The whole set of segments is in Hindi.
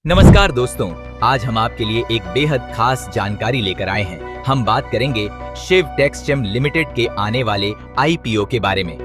नमस्कार दोस्तों, आज हम आपके लिए एक बेहद खास जानकारी लेकर आए हैं। हम बात करेंगे शिव टेक्सचेम लिमिटेड के आने वाले आईपीओ के बारे में।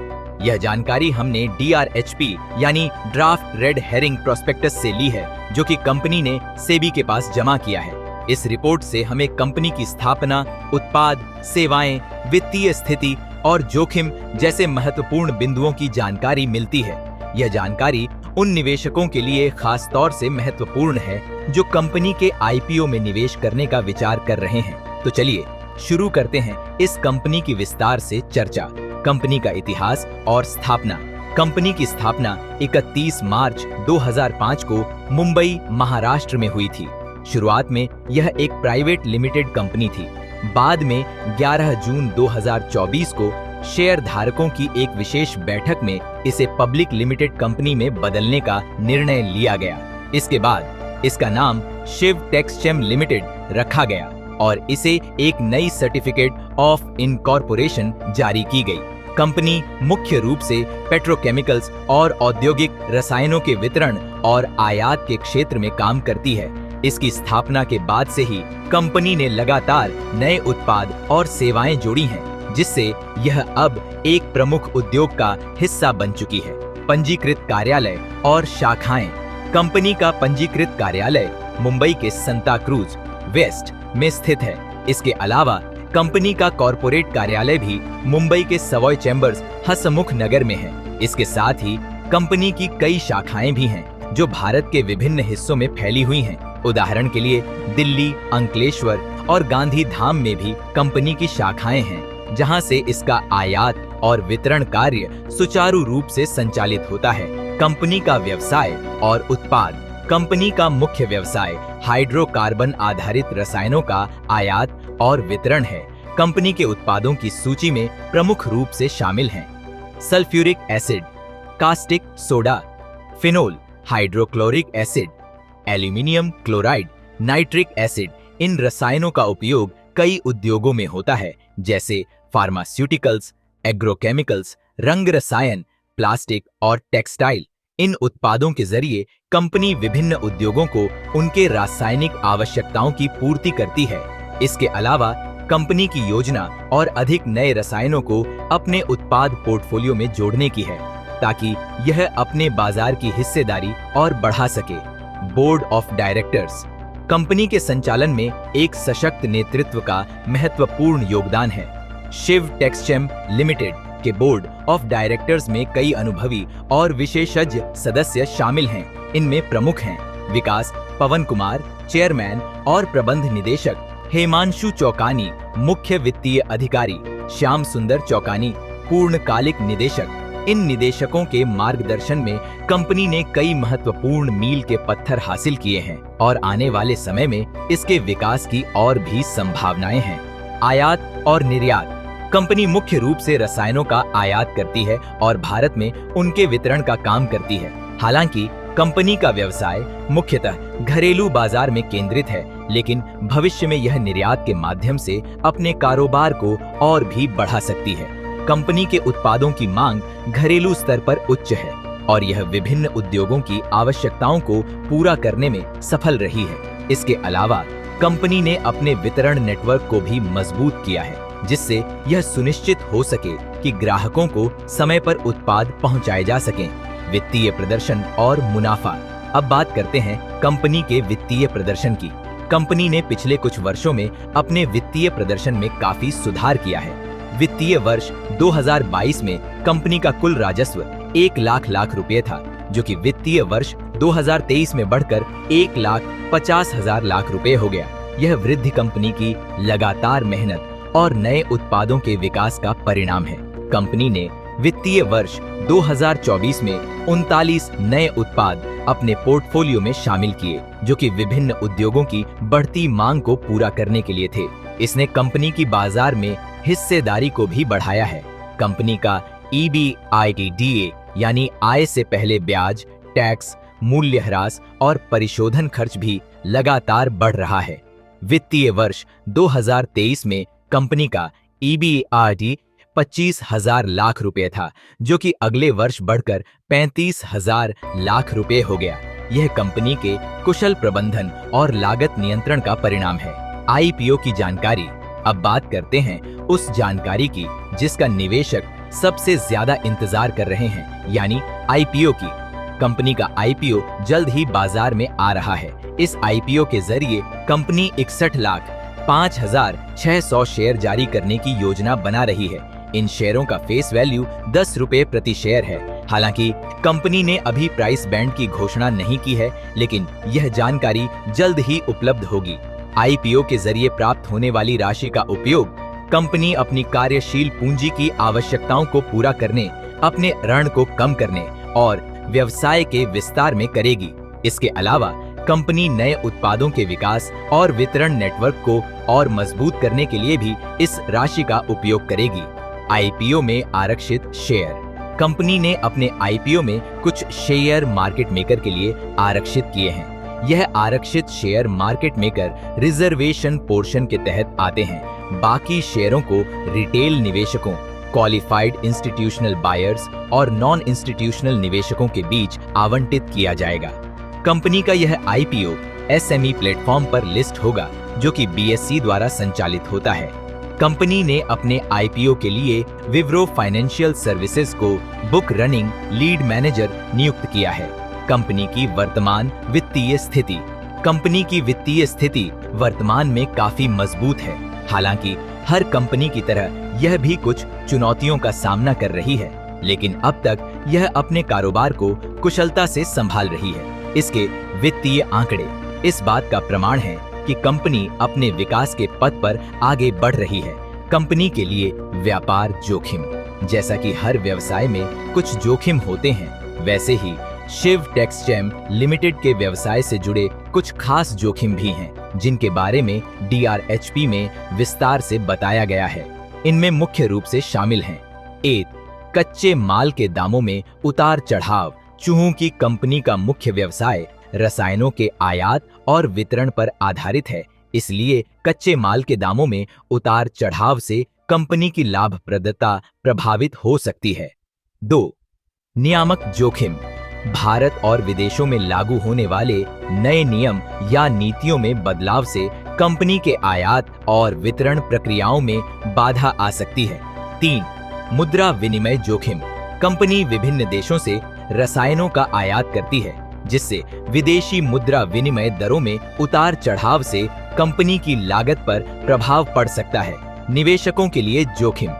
यह जानकारी हमने DRHP यानी ड्राफ्ट रेड हेरिंग प्रोस्पेक्टस से ली है, जो कि कंपनी ने सेबी के पास जमा किया है। इस रिपोर्ट से हमें कंपनी की स्थापना, उत्पाद, सेवाएं, वित्तीय स्थिति और जोखिम जैसे महत्वपूर्ण बिंदुओं की जानकारी मिलती है। यह जानकारी उन निवेशकों के लिए खास तौर से महत्वपूर्ण है जो कंपनी के आईपीओ में निवेश करने का विचार कर रहे हैं। तो चलिए शुरू करते हैं इस कंपनी की विस्तार से चर्चा। कंपनी का इतिहास और स्थापना। कंपनी की स्थापना 31 मार्च 2005 को मुंबई, महाराष्ट्र में हुई थी। शुरुआत में यह एक प्राइवेट लिमिटेड कंपनी थी। बाद में 11 जून 2024 को शेयर धारकों की एक विशेष बैठक में इसे पब्लिक लिमिटेड कंपनी में बदलने का निर्णय लिया गया। इसके बाद इसका नाम शिव टेक्सचेम लिमिटेड रखा गया और इसे एक नई सर्टिफिकेट ऑफ इनकॉर्पोरेशन जारी की गई। कंपनी मुख्य रूप से पेट्रोकेमिकल्स और औद्योगिक रसायनों के वितरण और आयात के क्षेत्र में काम करती है। इसकी स्थापना के बाद से ही कंपनी ने लगातार नए उत्पाद और सेवाएं जोड़ी हैं, जिससे यह अब एक प्रमुख उद्योग का हिस्सा बन चुकी है। पंजीकृत कार्यालय और शाखाएं। कंपनी का पंजीकृत कार्यालय मुंबई के संता क्रूज वेस्ट में स्थित है। इसके अलावा कंपनी का कॉरपोरेट कार्यालय भी मुंबई के सवॉय चैम्बर्स, हसमुख नगर में है। इसके साथ ही कंपनी की कई शाखाएं भी हैं, जो भारत के विभिन्न हिस्सों में फैली हुई हैं। उदाहरण के लिए दिल्ली, अंकलेश्वर और गांधी धाम में भी कंपनी की शाखाएं हैं, जहां से इसका आयात और वितरण कार्य सुचारू रूप से संचालित होता है। कंपनी का व्यवसाय और उत्पाद। कंपनी का मुख्य व्यवसाय हाइड्रोकार्बन आधारित रसायनों का आयात और वितरण है। कंपनी के उत्पादों की सूची में प्रमुख रूप से शामिल हैं sulphuric acid, caustic soda, phenol, hydrochloric acid, aluminium chloride, nitric acid. इन रसायनों का उपयोग कई उद्योगों में होता है, जैसे फार्मास्यूटिकल्स, एग्रोकेमिकल्स, रंग रसायन, प्लास्टिक और टेक्सटाइल। इन उत्पादों के जरिए कंपनी विभिन्न उद्योगों को उनके रासायनिक आवश्यकताओं की पूर्ति करती है। इसके अलावा कंपनी की योजना और अधिक नए रसायनों को अपने उत्पाद पोर्टफोलियो में जोड़ने की है, ताकि यह अपने बाजार की हिस्सेदारी और बढ़ा सके। Board of directors. कंपनी के संचालन में एक सशक्त नेतृत्व का महत्वपूर्ण योगदान है। शिव टेक्सचेम लिमिटेड के बोर्ड ऑफ डायरेक्टर्स में कई अनुभवी और विशेषज्ञ सदस्य शामिल हैं। इनमें प्रमुख हैं विकास पवन कुमार, चेयरमैन और प्रबंध निदेशक, हेमांशु चौकानी, मुख्य वित्तीय अधिकारी, श्याम सुंदर चौकानी, पूर्णकालिक निदेशक। इन निदेशकों के मार्गदर्शन में कंपनी ने कई महत्वपूर्ण मील के पत्थर हासिल किए हैं और आने वाले समय में इसके विकास की और भी संभावनाएं हैं। आयात और निर्यात। कंपनी मुख्य रूप से रसायनों का आयात करती है और भारत में उनके वितरण का काम करती है। हालांकि कंपनी का व्यवसाय मुख्यतः घरेलू बाजार में केंद्रित है, लेकिन भविष्य में यह निर्यात के माध्यम से अपने कारोबार को और भी बढ़ा सकती है। कंपनी के उत्पादों की मांग घरेलू स्तर पर उच्च है और यह विभिन्न उद्योगों की आवश्यकताओं को पूरा करने में सफल रही है। इसके अलावा कंपनी ने अपने वितरण नेटवर्क को भी मजबूत किया है, जिससे यह सुनिश्चित हो सके कि ग्राहकों को समय पर उत्पाद पहुंचाए जा सकें। वित्तीय प्रदर्शन और मुनाफा। अब बात करते हैं कंपनी के वित्तीय प्रदर्शन की। कंपनी ने पिछले कुछ वर्षों में अपने वित्तीय प्रदर्शन में काफी सुधार किया है। वित्तीय वर्ष 2022 में कंपनी का कुल राजस्व 1 लाख रुपए था, जो कि वित्तीय वर्ष 2023 में बढ़कर 1,50,000 लाख रुपए हो गया। यह वृद्धि कंपनी की लगातार मेहनत और नए उत्पादों के विकास का परिणाम है। कंपनी ने वित्तीय वर्ष 2024 में 39 नए उत्पाद अपने पोर्टफोलियो में शामिल किए, जो कि विभिन्न उद्योगों की बढ़ती मांग को पूरा करने के लिए थे। इसने कंपनी की बाजार में हिस्सेदारी को भी बढ़ाया है। कंपनी का EBITDA यानी आय से पहले ब्याज, टैक्स, मूल्यह्रास और परिशोधन खर्च भी लगातार बढ़ रहा है। वित्तीय वर्ष 2023 में कंपनी का EBIT 25,000 लाख रुपए था, जो कि अगले वर्ष बढ़कर 35,000 लाख रुपए हो गया। यह कंपनी के कुशल प्रबंधन और लागत नियंत्रण का परिणाम है। आईपीओ की जानकारी। अब बात करते हैं उस जानकारी की जिसका निवेशक सबसे ज्यादा इंतजार कर रहे हैं, यानी आईपीओ की। कंपनी का आईपीओ जल्द ही बाजार में आ रहा है। इस आईपीओ के जरिए कंपनी 61,05,600 शेयर जारी करने की योजना बना रही है। इन शेयरों का फेस वैल्यू 10 रुपए प्रति शेयर है। हालांकि कंपनी ने अभी प्राइस बैंड की घोषणा नहीं की है, लेकिन यह जानकारी जल्द ही उपलब्ध होगी। आईपीओ के जरिए प्राप्त होने वाली राशि का उपयोग कंपनी अपनी कार्यशील पूंजी की आवश्यकताओं को पूरा करने, अपने ऋण को कम करने और व्यवसाय के विस्तार में करेगी। इसके अलावा कंपनी नए उत्पादों के विकास और वितरण नेटवर्क को और मजबूत करने के लिए भी इस राशि का उपयोग करेगी। आईपीओ में आरक्षित शेयर। कंपनी ने अपने आईपीओ में कुछ शेयर मार्केट मेकर के लिए आरक्षित किए हैं। यह आरक्षित share market maker reservation portion के तहत आते हैं। बाकी शेयरों को रिटेल निवेशकों, क्वालिफाइड इंस्टीट्यूशनल बायर्स और नॉन इंस्टीट्यूशनल निवेशकों के बीच आवंटित किया जाएगा। कंपनी का यह आईपीओ एसएमई प्लेटफॉर्म पर लिस्ट होगा, जो कि बीएसई द्वारा संचालित होता है। कंपनी ने अपने आईपीओ के लिए विप्रो फाइनेंशियल सर्विसेज को बुक रनिंग लीड मैनेजर नियुक्त किया है। कंपनी की वर्तमान वित्तीय स्थिति। कंपनी की वित्तीय स्थिति वर्तमान में काफी मजबूत है। हालांकि हर कंपनी की तरह यह भी कुछ चुनौतियों का सामना कर रही है, लेकिन अब तक यह अपने कारोबार को कुशलता से संभाल रही है। इसके वित्तीय आंकड़े इस बात का प्रमाण है कि कंपनी अपने विकास के पथ पर आगे बढ़ रही है। कंपनी के लिए व्यापार जोखिम। जैसा कि हर व्यवसाय में कुछ जोखिम होते हैं, वैसे ही शिव टेक्सचेम लिमिटेड के व्यवसाय से जुड़े कुछ खास जोखिम भी हैं, जिनके बारे में DRHP में विस्तार से बताया गया है। इनमें मुख्य रूप से शामिल हैं: 1. कच्चे माल के दामों में उतार चढ़ाव। चूंकि कंपनी का मुख्य व्यवसाय रसायनों के आयात और वितरण पर आधारित है, इसलिए कच्चे माल के दामों में उतार चढ़ाव से कंपनी की लाभप्रदता प्रभावित हो सकती है। 2. नियामक जोखिम। भारत और विदेशों में लागू होने वाले नए नियम या नीतियों में बदलाव से कंपनी के आयात और वितरण प्रक्रियाओं में बाधा आ सकती है। 3. मुद्रा विनिमय जोखिम। कंपनी विभिन्न देशों से रसायनों का आयात करती है, जिससे विदेशी मुद्रा विनिमय दरों में उतार चढ़ाव से कंपनी की लागत पर प्रभाव पड़ सकता है। निवेशकों के लिए जोखिम।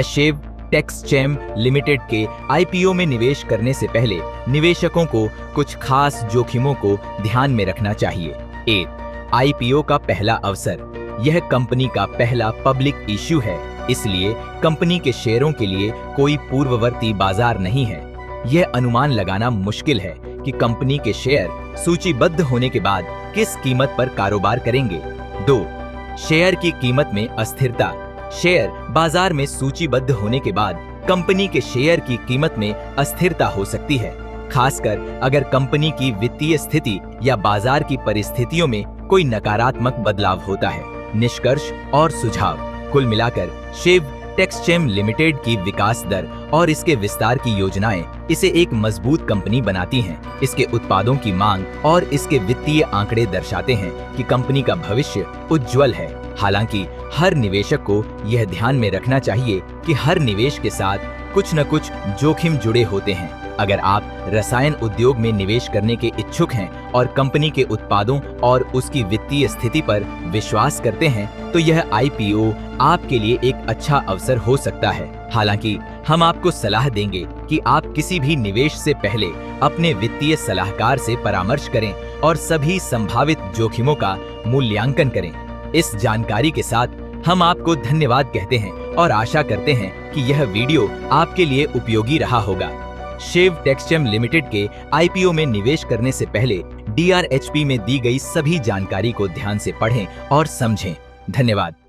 शिव टेक्सचेम लिमिटेड के आईपीओ में निवेश करने से पहले निवेशकों को कुछ खास जोखिमों को ध्यान में रखना चाहिए। 1. आईपीओ का पहला अवसर। यह कंपनी का पहला पब्लिक इश्यू है, इसलिए कंपनी के शेयरों के लिए कोई पूर्ववर्ती बाजार नहीं है। यह अनुमान लगाना मुश्किल है कि कंपनी के शेयर सूचीबद्ध होने के बाद किस कीमत पर कारोबार करेंगे। 2. शेयर की कीमत में अस्थिरता। शेयर बाजार में सूचीबद्ध होने के बाद कंपनी के शेयर की कीमत में अस्थिरता हो सकती है, खासकर अगर कंपनी की वित्तीय स्थिति या बाजार की परिस्थितियों में कोई नकारात्मक बदलाव होता है। निष्कर्ष और सुझाव। कुल मिलाकर शिव टेक्सचेम लिमिटेड की विकास दर और इसके विस्तार की योजनाएं इसे एक मजबूत कंपनी बनाती हैं। इसके उत्पादों की मांग और इसके वित्तीय आंकड़े दर्शाते हैं कि कंपनी का भविष्य उज्जवल है। हालांकि हर निवेशक को यह ध्यान में रखना चाहिए कि हर निवेश के साथ कुछ न कुछ जोखिम जुड़े होते हैं। अगर आप रसायन उद्योग में निवेश करने के इच्छुक हैं और कंपनी के उत्पादों और उसकी वित्तीय स्थिति पर विश्वास करते हैं, तो यह आईपीओ आपके लिए एक अच्छा अवसर हो सकता है। हालांकि हम आपको सलाह देंगे कि आप किसी भी निवेश से पहले अपने वित्तीय सलाहकार से परामर्श करें और सभी संभावित जोखिमों का मूल्यांकन करें। इस जानकारी के साथ हम आपको धन्यवाद कहते हैं और आशा करते हैं कि यह वीडियो आपके लिए उपयोगी रहा होगा। शिव टेक्सचेम लिमिटेड के आईपीओ में निवेश करने से पहले DRHP में दी गई सभी जानकारी को ध्यान से पढ़ें और समझें। धन्यवाद।